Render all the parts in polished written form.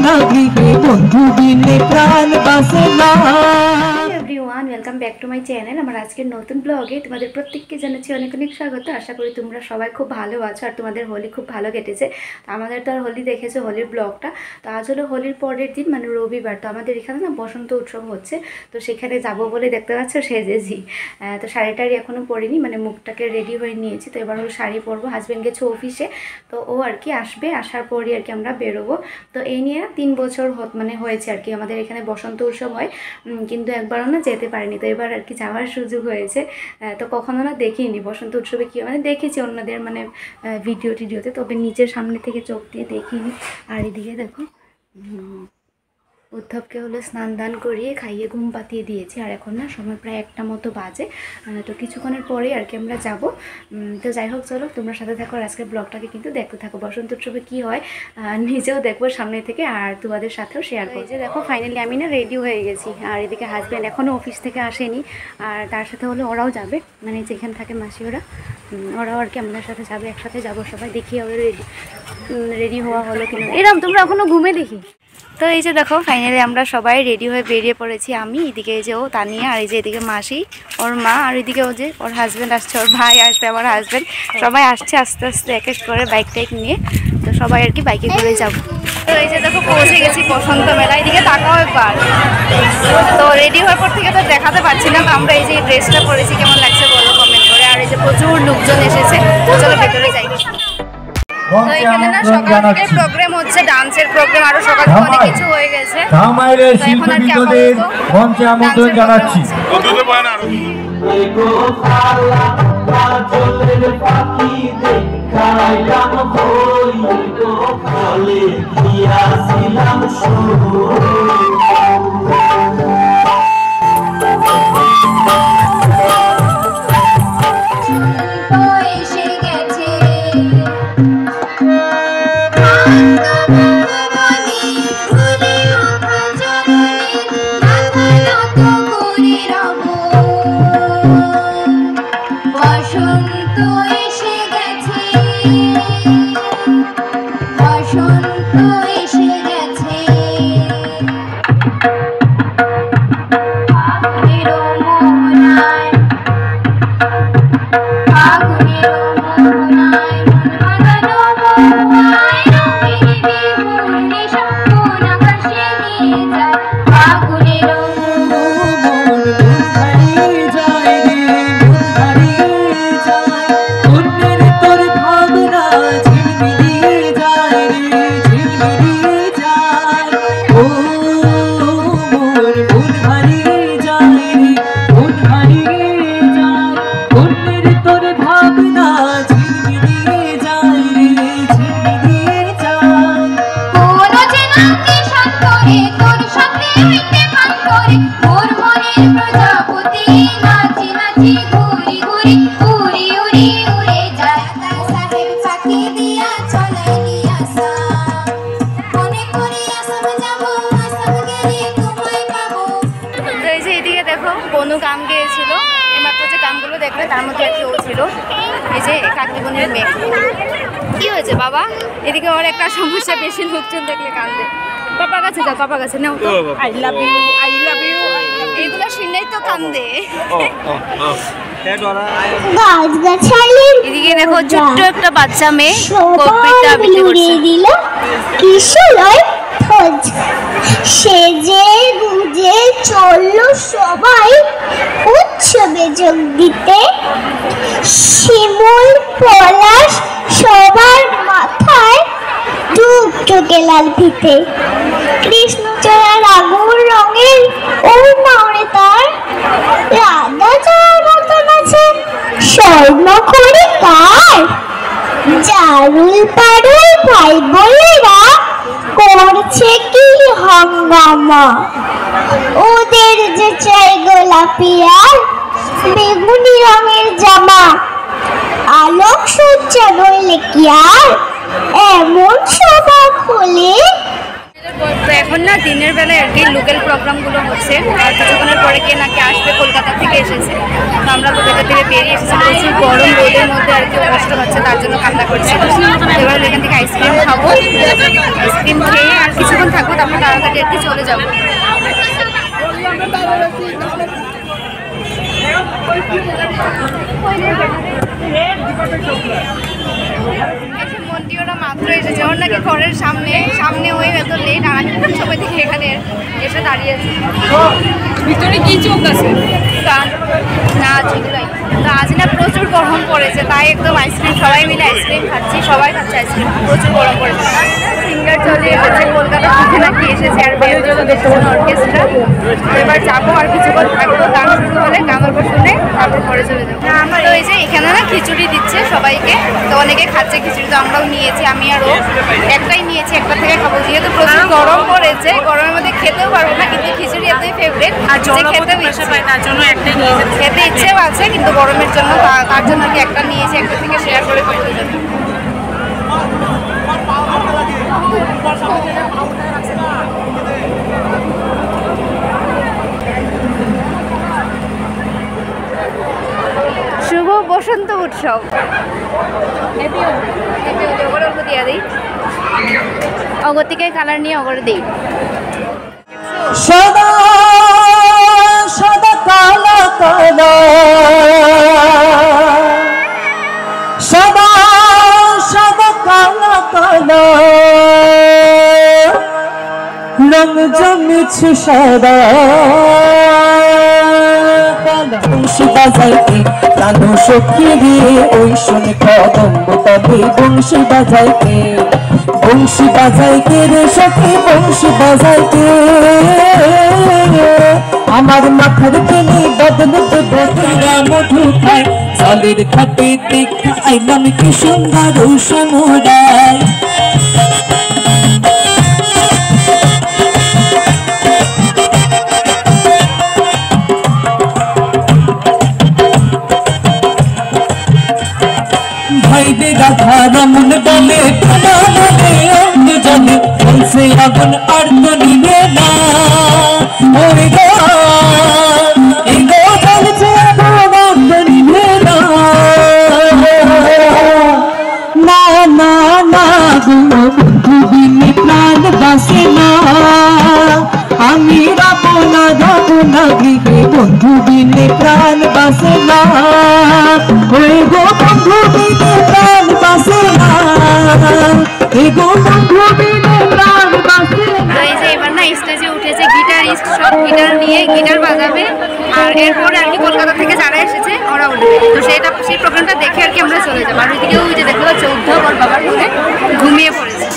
ভাঙা গৃহে বন্ধু বিনে প্রাণ বাসে না। Everyone, welcome back to my channel. আমার আজকের নতুন ব্লগে তোমাদের প্রত্যেককে জানাচ্ছি অনেক অনেক স্বাগত। আশা করি তোমরা সবাই খুব ভালো আছো আর তোমাদের হোলি খুব ভালো কেটেছে। তো আমাদের তো আর হোলি দেখেছো, হোলির ব্লগটা তো আজ হলো হোলির পরের দিন, মানে রবিবার। তো আমাদের এখানে না বসন্ত উৎসব হচ্ছে, তো সেখানে যাবো বলে দেখতে পাচ্ছ সেজেছি। তো শাড়িটারি এখনও পরিনি, মানে মুখটাকে রেডি হয়ে নিয়েছি। তো এবার হলো শাড়ি পরবো। হাজব্যান্ড গেছে অফিসে, তো ও আর কি আসবে, আসার পরই আর কি আমরা বেরোবো। তো এই নিয়ে 3 বছর মানে হয়েছে আর কি আমাদের এখানে বসন্ত উৎসব হয়, কিন্তু একবারও না যেতে পারিনি। তো এবার আর কি যাওয়ার সুযোগ হয়েছে। তো কখনো না দেখিনি বসন্ত উৎসবে কী, মানে দেখেছি অন্যদের মানে ভিডিওতে, তবে নিচের সামনে থেকে চোখ দিয়ে দেখিনি। আর এদিকে দেখো উদ্ধবকে হলো স্নান দান করিয়ে খাইয়ে ঘুম পাতিয়ে দিয়েছি। আর এখন না সময় প্রায় 1টা মতো বাজে। তো কিছুক্ষণের পরে আর কি আমরা যাব। তো যাই হোক, চলো তোমরা সাথে থাকো আর আজকের ব্লগটাকে কিন্তু দেখতে থাকো। বসন্ত উৎসবে কী হয় নিজেও দেখবো সামনে থেকে, আর তোমাদের সাথেও শেয়ার করবো। যে দেখো ফাইনালি আমি না রেডি হয়ে গেছি। আর এদিকে হাজব্যান্ড এখনও অফিস থেকে আসেনি, আর তার সাথে হলে ওরাও যাবে, মানে যেখানে থাকে মাসি ওরাও আর কি আমাদের সাথে যাবে, একসাথে যাবো সবাই। দেখি ওরা রেডি হওয়া হলো কিনা। এরকম তোমরা এখনও ঘুমে দেখি। তো এই যে দেখো ফাইনালি আমরা সবাই রেডি হয়ে বেরিয়ে পড়েছি। আমি এদিকে এই যে ও তানিয়া, আর এই যে এদিকে মাসি, ওর মা, আর এদিকে ও যে ওর হাজব্যান্ড আসছে, ওর ভাই আসবে, আমার হাজব্যান্ড, সবাই আসছে আস্তে আস্তে এক এক করে বাইক টাইক নিয়ে। তো সবাই আর কি বাইকে করে যাবো। তো এই যে দেখো পৌঁছে গেছি বসন্ত মেলা। এদিকে তাকাও একবার। তো রেডি হওয়ার পর থেকে তো দেখাতে পারছি না। তো আমরা এই যে ড্রেসটা পরেছি, কেমন লাগছে বলো কমেন্ট করে। আর এই যে প্রচুর লোকজন এসেছে, চলো ভেতরে যাই। তো এখানে না সকাল থেকে প্রোগ্রাম হচ্ছে, ডান্সের প্রোগ্রাম, আরো সকাল থেকে অনেক কিছু হয়ে গেছে। তো এখন আর কি মঞ্চে আমন্ত্রণ জানাচ্ছি। বনু গান গেয়েছিল এইমাত্র, যে গানগুলো দেখলে তার মধ্যে কেউ ছিল এই যে কাকিমণির মেয়ে। কি হয়েছে বাবা? এদিকে ওর একটা সমস্যা, বেশি লোকজন দেখলে কান্দে। পাপার কাছে যাও, পাপার কাছে নাও। I love you, I love you, এইগুলো শুনেই তো কান্দে। এদিকে দেখো ছোট্ট একটা বাচ্চা মেয়ে কবিতা আবৃত্তি করছে। সেজে গুজে চললো সবাই উৎসবে যোগ দিতে। শিমুল পলাশ সবার মাথায় টুকটুকে লাল ফিতে। কৃষ্ণচূড়ার আগুন রঙের ওড়না ওড়ে তার, রাধা চূড়ার মতন আছে স্বর্ণ করে তার। জারুল পারুল ভাই বোনেরা করছে কি হাঙ্গামা, ওদের যে চাই গোলাপি আর বেগুনি রঙের জামা। আলোক সজ্জা নইলে কি আর এমন সভা খোলে। তো এখন না দিনের বেলায় আর কি লোকাল প্রোগ্রামগুলো হচ্ছে, আর কিছুক্ষণের পরে কে নাকি আসবে, কলকাতা থেকে এসেছে। তো আমরা কলকাতা থেকে বেরিয়ে এসেছি, প্রচুর গরম রোদের মধ্যে আর কি কষ্ট হচ্ছে, তার জন্য কান্না করছি। এবার এখান থেকে আইসক্রিম খাবো, আইসক্রিম খেয়ে আর কিছুক্ষণ থাকবো, তারপর তাড়াতাড়ি আর কি চলে যাবো। মন্টিওরা মাত্র এসেছে, ওর নাকি ঘরের সামনে ওই এত লেট, আর আমি সময় থেকে এখানে এসে দাঁড়িয়েছি। ভিতরে কি চোখ আছে না সেগুলাই। তো আজ না প্রচুর গরম পড়েছে, তাই একদম আইসক্রিম সবাই মিলে আইসক্রিম খাচ্ছি, সবাই খাচ্ছে আইসক্রিম, প্রচুর গরম পড়েছে। সিঙ্গার চলে এসেছে, কলকাতা থেকে নাকি এসেছে, আর বের জন্য দেখছেন অর্কেস্ট্রা। এবার যাবো, আর কিছুক্ষণ থাকবো, গান শুরু হলে গান গল্প শুনে তারপর পরে চলে যাবো। তো এই যে এখানে না খিচুড়ি দিচ্ছে সবাইকে, তো অনেকে খাচ্ছে খিচুড়ি, তো আমরাও নিয়েছি, আমি আর ও একটাই নিয়েছি, একটা থেকে খাবো। যেহেতু প্রচুর গরম পড়েছে, গরমের মধ্যে খেতেও পারবো না, কিন্তু খিচুড়ি এতই ফেভারিট আর খেতে তার জন্য একটাই নিয়েছি। খেতে ইচ্ছেও আছে, কিন্তু গরমের জন্য তার জন্য কি একটা নিয়েছি, একটা থেকে শেয়ার করে খাবো। শুভ বসন্ত উৎসব দিয়া দিই, অগতিকে কালার নিয়ে অগরে দিই। সদা সদা কালা কালা, সদা সদা কালা কালা, রং জমেছে সাদা বংশী বাজাইতে কানো সখী রে, ওই শোন কদম্ব তবে বংশী বাজাইতে, বংশী বাজাইতে রে সখী বংশী বাজাইতে, আমার মাথার কেনে বদলতে বদলা মধু খায়, চালের খাটে দেখা আইলাম কি সুন্দর সমুদায়। ভাইবে গাধা রমন বলে খানা বলে অন্য জলে, বলছে আগুন আর তো নিবে না, ওই গো এই গো বলছে আগুন আর তো নিবে না, না না না গো বন্ধু বিনে প্রাণ বাসে না, আমি রাবো না গৃহে বন্ধু বিনে প্রাণ বাসে না, ওই গো বন্ধু বিনে প্রাণ বাসে না, এই গো বন্ধু বিনে প্রাণ বাসে না। এই যে এবার না স্টেজে উঠেছে গিটারিস্ট, সব গিটার নিয়ে গিটার বাজাবে, আর এরপর আর কি কলকাতা থেকে যারা এসেছে ওরা উঠবে। তো সেই প্রোগ্রামটা দেখে আর কি আমরা চলে যাবো। আর ওইদিকে ওই যে দেখতে পাচ্ছি উদ্ধব ওর বাবার কোলে ঘুমিয়ে পড়েছে।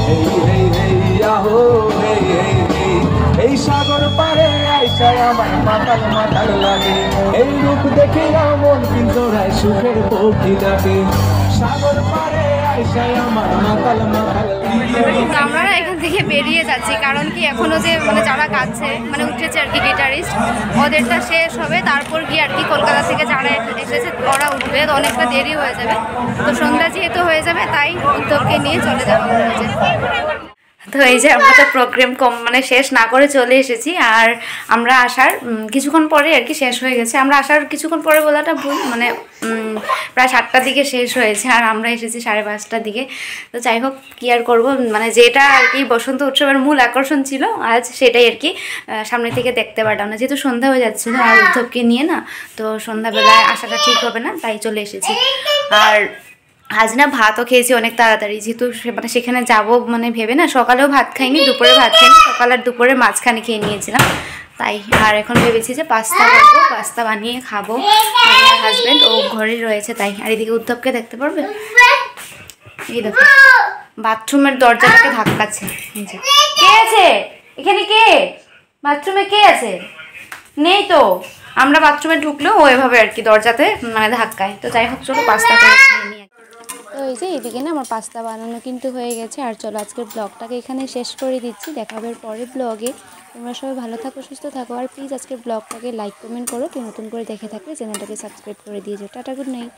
হেই হেই হেই আহো হেই হেই হেই, এই সাগর পারে আইসায় আমার মাতাল মাতাল লাগে, এই রূপ দেখে মন পিঞ্জরায় সুখের পক্ষী ডাকে, সাগর পারে আইসায় আমার মাতাল মাতাল লাগে। তো আমরা না এখান থেকে বেরিয়ে যাচ্ছি, কারণ কি এখনও যে মানে যারা গাচ্ছে মানে উঠেছে আর কি গিটারিস্ট, ওদেরটা শেষ হবে, তারপর গিয়ে আর কি কলকাতা থেকে যারা এসেছে ওরা উঠবে, তো অনেকটা দেরি হয়ে যাবে। তো সন্ধ্যা যেহেতু হয়ে যাবে তাই উদ্যোগকে নিয়ে চলে যাবো হয়েছে। তো এই যে আমরা তো প্রোগ্রাম মানে শেষ না করে চলে এসেছি, আর আমরা আসার কিছুক্ষণ পরে আর কি শেষ হয়ে গেছে। আমরা আসার কিছুক্ষণ পরে বলাটা ভুল, মানে প্রায় 7টার দিকে শেষ হয়েছে, আর আমরা এসেছি 5:30টার দিকে। তো যাই হোক, কী আর করবো, মানে যেটা আর কি বসন্ত উৎসবের মূল আকর্ষণ ছিল আজ, সেটাই আর কি সামনে থেকে দেখতে পারলাম না, যেহেতু সন্ধ্যা হয়ে যাচ্ছিলো আর উদ্ধবকে নিয়ে না, তো সন্ধ্যাবেলায় আসাটা ঠিক হবে না, তাই চলে এসেছি। আর আজ না ভাতও খেয়েছি অনেক তাড়াতাড়ি, যেহেতু মানে সেখানে যাবো মানে ভেবে না, সকালেও ভাত খাইনি, দুপুরে ভাত খাইনি, সকাল আর দুপুরে মাঝখানে খেয়ে নিয়েছিলাম তাই। আর এখন ভেবেছি যে পাস্তা করবো, পাস্তা বানিয়ে খাবো, আমার হাজব্যান্ড ও ঘরে রয়েছে তাই। আর এদিকে উদ্ধবকে দেখতে পারবে, এই দেখো বাথরুমের দরজাটাকে ধাক্কাচ্ছে। কে আছে এখানে, কে বাথরুমে কে আছে? নেই তো, আমরা বাথরুমে ঢুকলেও ও এভাবে আর কি দরজাতে মানে ধাক্কায়। তো যাই হোক, চলো পাস্তা করে খেয়ে নিয়ে। তো এই যে এদিকে না আমার পাস্তা বানানো কিন্তু হয়ে গেছে। আর চলো আজকের ব্লগটাকে এখানে শেষ করে দিচ্ছি, দেখা হবে পরের ব্লগে। তোমরা সবাই ভালো থাকো, সুস্থ থাকো, আর প্লিজ আজকের ব্লগটাকে লাইক কমেন্ট করো, কেউ নতুন করে দেখে থাকলে চ্যানেলটাকে সাবস্ক্রাইব করে দিয়েছো। Tata, good night.